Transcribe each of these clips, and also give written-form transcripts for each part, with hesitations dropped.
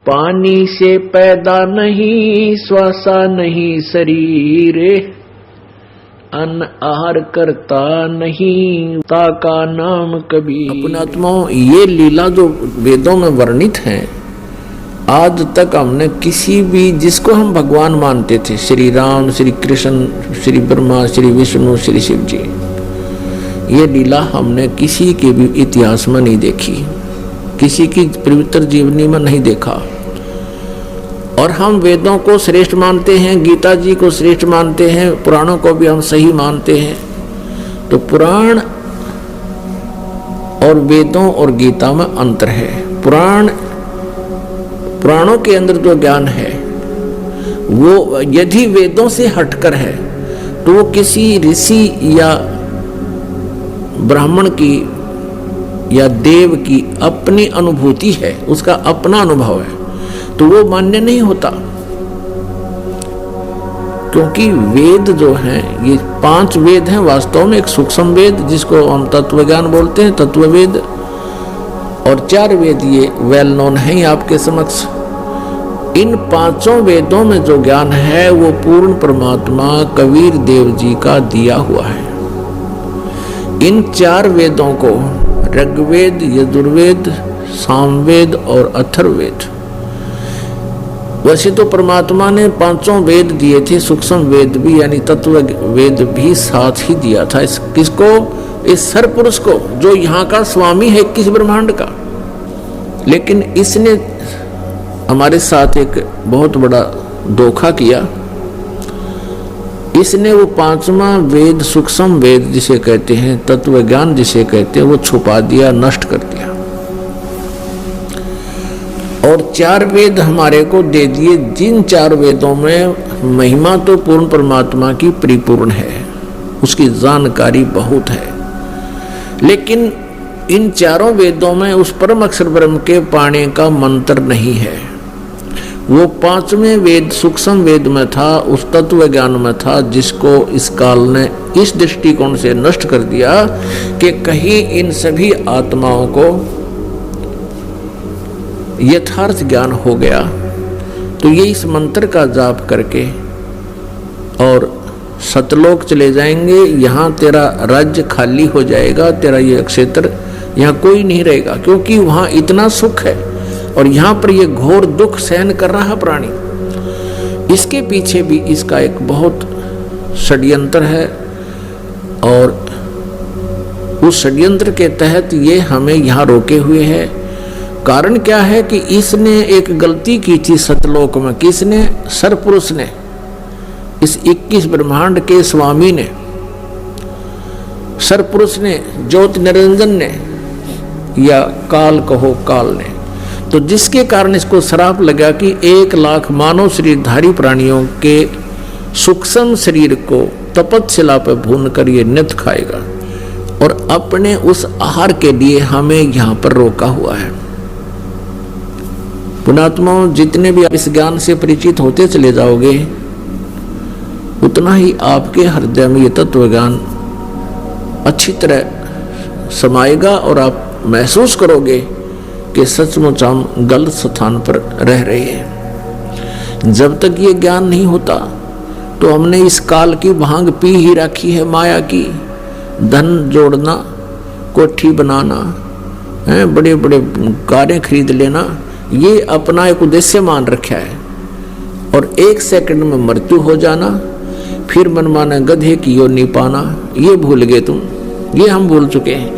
पानी से पैदा नहीं, श्वासा नहीं शरीर, अन्न आहार करता नहीं, ता का नाम कबीर। अपने आत्माओं, ये लीला जो वेदों में वर्णित है, आज तक हमने किसी भी जिसको हम भगवान मानते थे, श्री राम, श्री कृष्ण, श्री ब्रह्मा, श्री विष्णु, श्री शिव जी, ये लीला हमने किसी के भी इतिहास में नहीं देखी, किसी की पवित्र जीवनी में नहीं देखा। और हम वेदों को श्रेष्ठ मानते हैं, गीता जी को श्रेष्ठ मानते हैं, पुराणों को भी हम सही मानते हैं। तो पुराण और वेदों और गीता में अंतर है। पुराणों के अंदर जो ज्ञान है वो यदि वेदों से हटकर है तो वो किसी ऋषि या ब्राह्मण की या देव की अपनी अनुभूति है, उसका अपना अनुभव है, तो वो मान्य नहीं होता। क्योंकि वेद जो हैं, ये 5 वेद हैं वास्तव में। एक सूक्ष्म वेद जिसको हम तत्व ज्ञान बोलते हैं, तत्व वेद, और 4 वेद ये वेल नोन है आपके समक्ष। इन 5 वेदों में जो ज्ञान है वो पूर्ण परमात्मा कबीर देव जी का दिया हुआ है। इन 4 वेदों को ऋग्वेद, यजुर्वेद, सामवेद और अथर्ववेद, वैसे तो परमात्मा ने 5 वेद दिए थे, सूक्ष्म वेद भी यानी तत्व वेद भी साथ ही दिया था। किसको? इस सरपुरुष को, जो यहाँ का स्वामी है 21 ब्रह्मांड का। लेकिन इसने हमारे साथ एक बहुत बड़ा धोखा किया। इसने वो 5वां वेद, सूक्ष्म वेद जिसे कहते हैं, तत्व ज्ञान जिसे कहते हैं, वो छुपा दिया, नष्ट कर दिया। और 4 वेद हमारे को दे दिए, जिन 4 वेदों में महिमा तो पूर्ण परमात्मा की परिपूर्ण है, उसकी जानकारी बहुत है। लेकिन इन 4 वेदों में उस परम अक्षर ब्रह्म के पाने का मंत्र नहीं है। वो 5वें वेद सूक्ष्म वेद में था, उस तत्व ज्ञान में था, जिसको इस काल ने इस दृष्टिकोण से नष्ट कर दिया कि कहीं इन सभी आत्माओं को यथार्थ ज्ञान हो गया तो ये इस मंत्र का जाप करके और सतलोक चले जाएंगे, यहाँ तेरा राज्य खाली हो जाएगा, तेरा ये क्षेत्र, यहाँ कोई नहीं रहेगा, क्योंकि वहाँ इतना सुख है और यहाँ पर ये घोर दुख सहन कर रहा प्राणी। इसके पीछे भी इसका एक बहुत षड्यंत्र है, और उस षड्यंत्र के तहत ये हमें यहाँ रोके हुए है। कारण क्या है कि इसने एक गलती की थी सतलोक में। किसने? सरपुरुष ने, इस 21 ब्रह्मांड के स्वामी ने, सरपुरुष ने, ज्योति निरंजन ने, या काल कहो काल ने। तो जिसके कारण इसको श्राप लगा कि 1 लाख मानव शरीरधारी प्राणियों के सूक्ष्म शरीर को तपतशिला पर भून कर ये नित्य खाएगा, और अपने उस आहार के लिए हमें यहाँ पर रोका हुआ है। पुणात्माओं, जितने भी आप इस ज्ञान से परिचित होते चले जाओगे, उतना ही आपके हृदय में ये तत्व ज्ञान अच्छी तरह समाएगा और आप महसूस करोगे कि सचमुच हम गलत स्थान पर रह रहे हैं। जब तक ये ज्ञान नहीं होता तो हमने इस काल की भांग पी ही रखी है, माया की। धन जोड़ना, कोठी बनाना, बड़े बड़े कारें खरीद लेना, ये अपना एक उद्देश्य मान रखा है। और 1 सेकंड में मृत्यु हो जाना, फिर मनमाना गधे की योनि पाना, ये भूल गए तुम, ये हम भूल चुके हैं।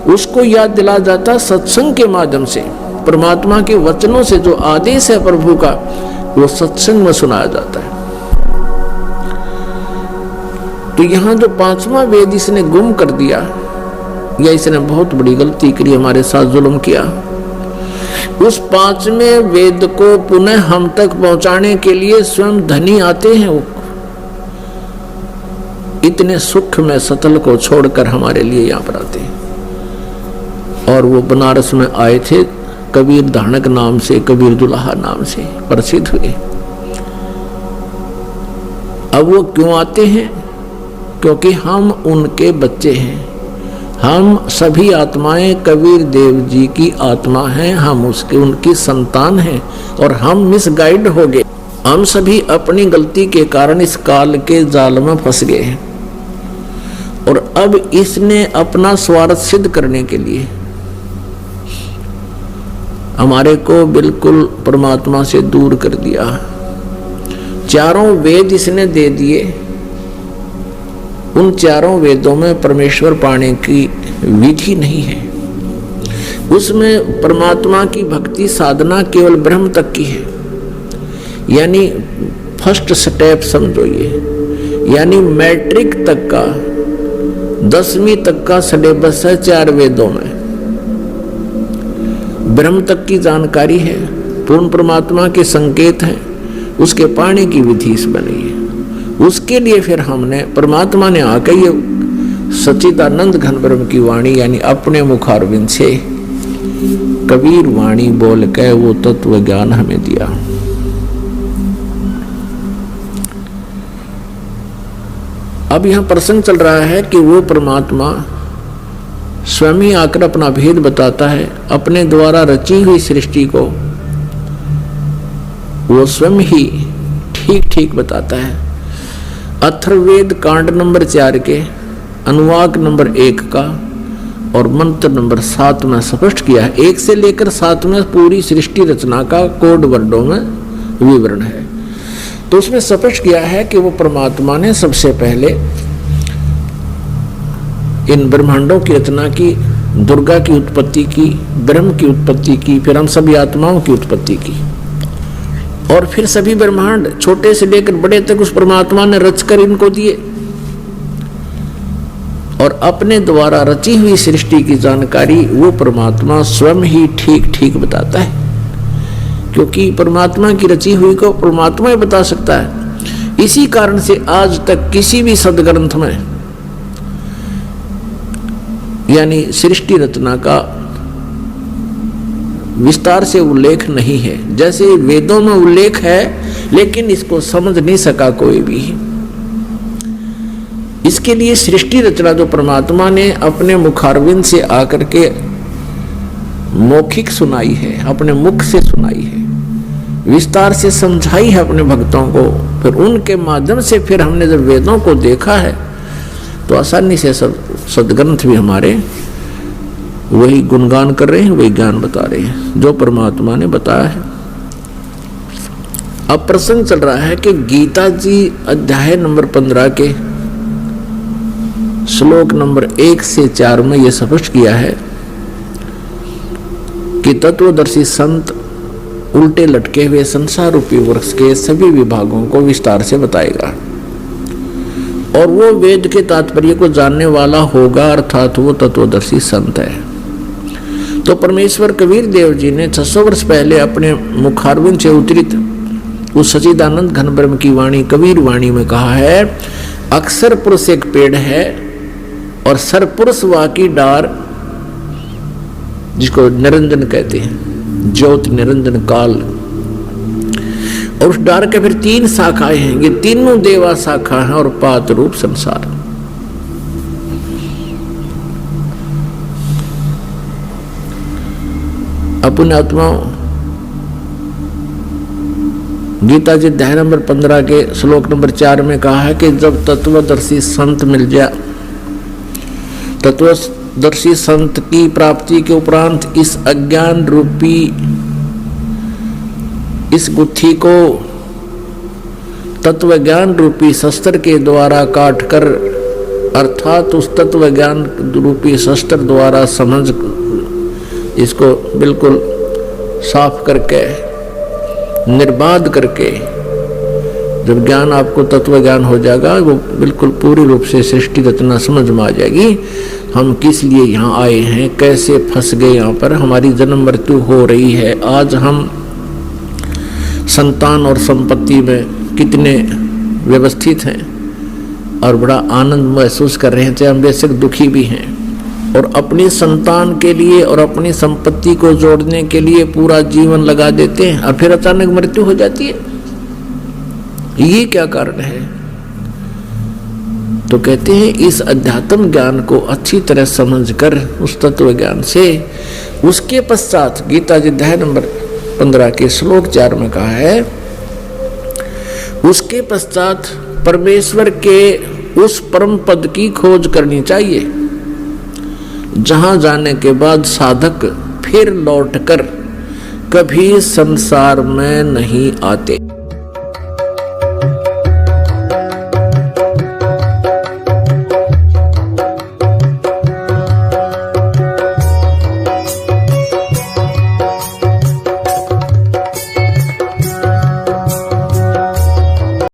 उसको याद दिला जाता सत्संग के माध्यम से, परमात्मा के वचनों से जो आदेश है प्रभु का, वो सत्संग में सुनाया जाता है। तो यहाँ जो 5वां वेद इसने गुम कर दिया, या इसने बहुत बड़ी गलती करी, हमारे साथ जुल्म किया। उस 5वें वेद को पुनः हम तक पहुंचाने के लिए स्वयं धनी आते हैं। वो इतने सुख में सतल को छोड़कर हमारे लिए यहाँ पर आते हैं। और वो बनारस में आए थे, कबीर धानक नाम से, कबीर दुल्हा नाम से प्रसिद्ध हुए। अब वो क्यों आते हैं? क्योंकि हम उनके बच्चे हैं, हम सभी आत्माएं कबीर देव जी की आत्मा हैं, हम उसके उनकी संतान हैं और हम मिसगाइड हो गए। हम सभी अपनी गलती के कारण इस काल के जाल में फंस गए हैं और अब इसने अपना स्वार्थ सिद्ध करने के लिए हमारे को बिल्कुल परमात्मा से दूर कर दिया। चारों वेद इसने दे दिए, उन चारों वेदों में परमेश्वर पाने की विधि नहीं है। उसमें परमात्मा की भक्ति साधना केवल ब्रह्म तक की है, यानी फर्स्ट स्टेप समझो ये, यानी मैट्रिक तक का 10वीं तक का सिलेबस है चार वेदों में। ब्रह्म तक की जानकारी है, पूर्ण परमात्मा के संकेत हैं, उसके पाने की विधि इस बनी है। उसके लिए फिर हमने परमात्मा ने आकर ये सच्चिदानंद घन ब्रह्म की वाणी यानी अपने मुखारविंद से कबीर वाणी बोल के वो तत्व ज्ञान हमें दिया। अब यहां प्रसंग चल रहा है कि वो परमात्मा स्वयं ही आकर अपना भेद बताता है, अपने द्वारा रची हुई सृष्टि को वो स्वयं ही ठीक ठीक बताता है। अथर्ववेद कांड नंबर 4 के अनुवाक नंबर 1 का और मंत्र नंबर 7 में स्पष्ट किया है। 1 से लेकर 7 में पूरी सृष्टि रचना का कोड वर्डों में विवरण है। तो उसमें स्पष्ट किया है कि वो परमात्मा ने सबसे पहले इन ब्रह्मांडों की रचना की, दुर्गा की उत्पत्ति की, ब्रह्म की उत्पत्ति की, फिर हम सभी आत्माओं की उत्पत्ति की और फिर सभी ब्रह्मांड छोटे से लेकर बड़े तक उस परमात्मा ने रचकर इनको दिए और अपने द्वारा रची हुई सृष्टि की जानकारी वो परमात्मा स्वयं ही ठीक ठीक बताता है, क्योंकि परमात्मा की रची हुई को परमात्मा ही बता सकता है। इसी कारण से आज तक किसी भी सदग्रंथ में यानी सृष्टि रचना का विस्तार से उल्लेख नहीं है। जैसे वेदों में उल्लेख है लेकिन इसको समझ नहीं सका कोई भी। इसके लिए सृष्टि रचना जो परमात्मा ने अपने मुखारविंद से आकर के मौखिक सुनाई है, अपने मुख से सुनाई है, विस्तार से समझाई है अपने भक्तों को, फिर उनके माध्यम से फिर हमने जब वेदों को देखा है तो आसानी से सब सदग्रंथ भी हमारे वही गुणगान कर रहे हैं, वही ज्ञान बता रहे हैं जो परमात्मा ने बताया है। अब प्रसंग चल रहा है कि गीता जी अध्याय नंबर 15 के श्लोक नंबर 1 से 4 में यह स्पष्ट किया है कि तत्वदर्शी संत उल्टे लटके हुए संसार रूपी वृक्ष के सभी विभागों को विस्तार से बताएगा और वो वेद के तात्पर्य को जानने वाला होगा, अर्थात वो तत्वदर्शी संत है। तो परमेश्वर कबीर देव जी ने 600 वर्ष पहले अपने मुखारविंद से उतरित उस सच्चिदानंद घन ब्रह्म की वाणी कबीर वाणी में कहा है, अक्षर पुरुष एक पेड़ है और सरपुरुष वा की डार, जिसको निरंजन कहते हैं, ज्योत निरंजन काल, और उस डार के फिर 3 शाखाएं हैं। ये तीनों देवा शाखा हैं और पात रूप संसार। अपने आत्माओं, गीता जी अध्याय नंबर 15 के श्लोक नंबर 4 में कहा है कि जब तत्वदर्शी संत मिल जाए, तत्वदर्शी संत की प्राप्ति के उपरांत इस अज्ञान रूपी इस गुत्थी को तत्व ज्ञान रूपी शस्त्र के द्वारा काटकर, अर्थात उस तत्व ज्ञान रूपी शस्त्र द्वारा समझ इसको बिल्कुल साफ करके निर्बाध करके जब ज्ञान आपको तत्व ज्ञान हो जाएगा, वो बिल्कुल पूरी रूप से सृष्टि रचना समझ में आ जाएगी। हम किस लिए यहाँ आए हैं, कैसे फंस गए, यहाँ पर हमारी जन्म मृत्यु हो रही है, आज हम संतान और संपत्ति में कितने व्यवस्थित हैं और बड़ा आनंद महसूस कर रहे हैं, चाहे हम बेशक दुखी भी हैं, और अपनी संतान के लिए और अपनी संपत्ति को जोड़ने के लिए पूरा जीवन लगा देते हैं और फिर अचानक मृत्यु हो जाती है। ये क्या कारण है? तो कहते हैं इस अध्यात्म ज्ञान को अच्छी तरह समझकर उस तत्व ज्ञान से उसके पश्चात गीता जी अध्याय नंबर 15 के श्लोक 4 में कहा है, उसके पश्चात परमेश्वर के उस परम पद की खोज करनी चाहिए जहां जाने के बाद साधक फिर लौटकर कभी संसार में नहीं आते।